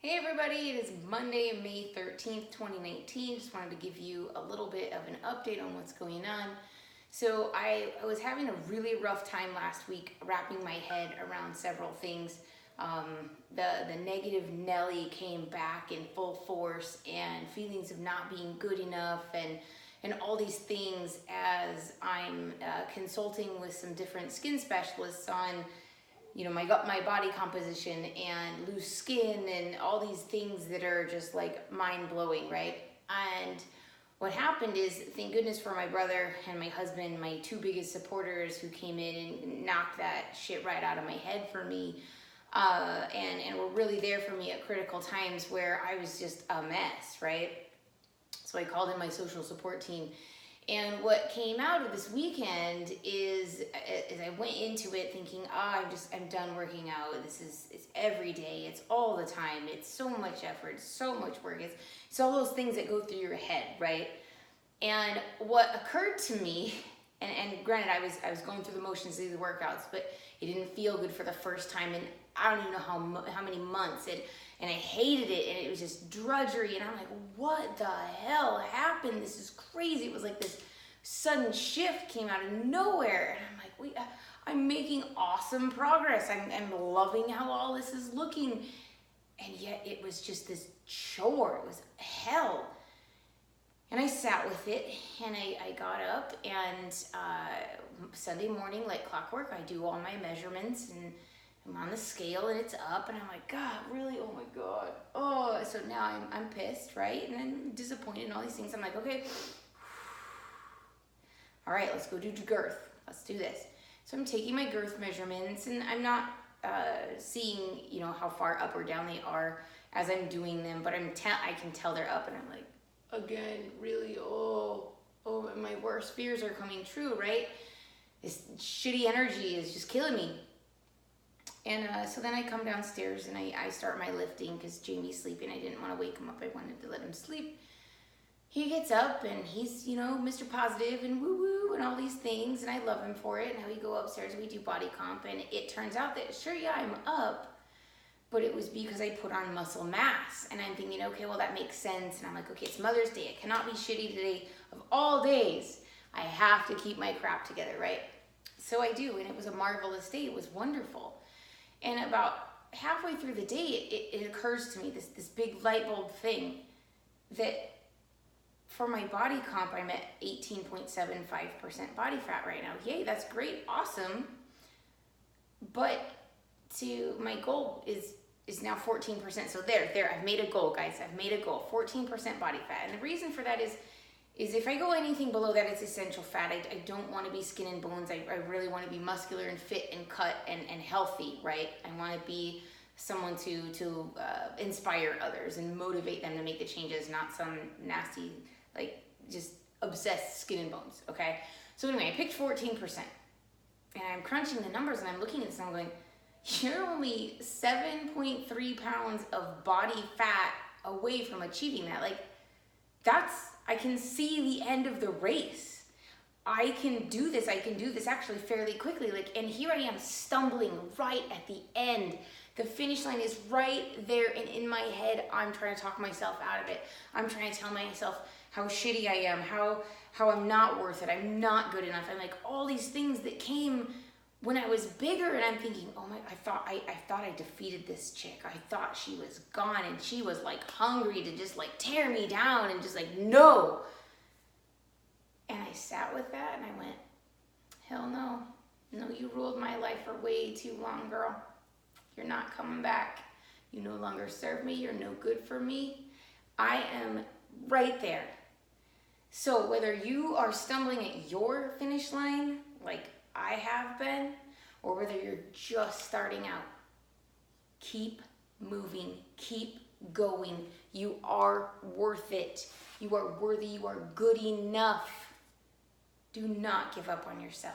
Hey everybody, it is Monday, May 13th, 2019. Just wanted to give you a little bit of an update on what's going on. So I was having a really rough time last week wrapping my head around several things. The negative Nelly came back in full force, and feelings of not being good enough and all these things as I'm consulting with some different skin specialists on my body composition and loose skin and all these things that are just like mind-blowing, right? And what happened is, thank goodness for my brother and my husband, my two biggest supporters, who came in and knocked that shit right out of my head for me, and were really there for me at critical times where I was just a mess, right? So I called in my social support team. And what came out of this weekend is I went into it thinking, I'm done working out. It's every day. It's all the time. It's so much effort, so much work. It's all those things that go through your head, right? And what occurred to me, and granted, I was going through the motions of these workouts, but it didn't feel good for the first time in I don't even know how many months. And I hated it, and it was just drudgery, and I'm like, what the hell happened? This is crazy. It was like this sudden shift came out of nowhere, and I'm like, wait, I'm making awesome progress. I'm loving how all this is looking, and yet it was just this chore. It was hell. And I sat with it, and I got up, and Sunday morning, like clockwork, I do all my measurements, and I'm on the scale and it's up, and I'm like, God, really? Oh my God. Oh, so now I'm pissed, right? And I'm disappointed and all these things. I'm like, okay, all right, let's go do girth. Let's do this. So I'm taking my girth measurements, and I'm not seeing, how far up or down they are as I'm doing them, but I can tell they're up, and I'm like, again, really? Oh, my worst fears are coming true, right? This shitty energy is just killing me. And so then I come downstairs and I start my lifting because Jamie's sleeping. I didn't want to wake him up. I wanted to let him sleep. He gets up and he's, Mr. Positive and woo-woo and all these things. And I love him for it. And we go upstairs and we do body comp. And it turns out that, sure, yeah, I'm up. But it was because I put on muscle mass. And I'm thinking, okay, well, that makes sense. And I'm like, okay, it's Mother's Day. I cannot be shitty today. Of all days, I have to keep my crap together, right? So I do. And it was a marvelous day. It was wonderful. And about halfway through the day, it occurs to me, this big light bulb thing, that for my body comp, I'm at 18.75% body fat right now. Yay, that's great, awesome. But my goal is now 14%. So there, I've made a goal, guys. I've made a goal, 14% body fat. And the reason for that is if I go anything below that, it's essential fat. I don't want to be skin and bones. I really want to be muscular and fit and cut and healthy, right? I want to be someone to inspire others and motivate them to make the changes, not some nasty, just obsessed skin and bones, okay? So anyway, I picked 14%. And I'm crunching the numbers, and I'm looking at this, and I'm going, you're only 7.3 pounds of body fat away from achieving that. I can see the end of the race. I can do this. I can do this actually fairly quickly. And here I am stumbling right at the end. The finish line is right there, and in my head, I'm trying to talk myself out of it. I'm trying to tell myself how shitty I am, how I'm not worth it, I'm not good enough. I'm like, all these things that came when I was bigger, and I'm thinking, oh my, I thought I defeated this chick. I thought she was gone, and she was hungry to just tear me down, and just no. And I sat with that, and I went, hell no. No, you ruled my life for way too long, girl. You're not coming back. You no longer serve me. You're no good for me. I am right there. So whether you are stumbling at your finish line, like I have been, or whether you're just starting out, keep moving, keep going. You are worth it. You are worthy. You are good enough. Do not give up on yourself.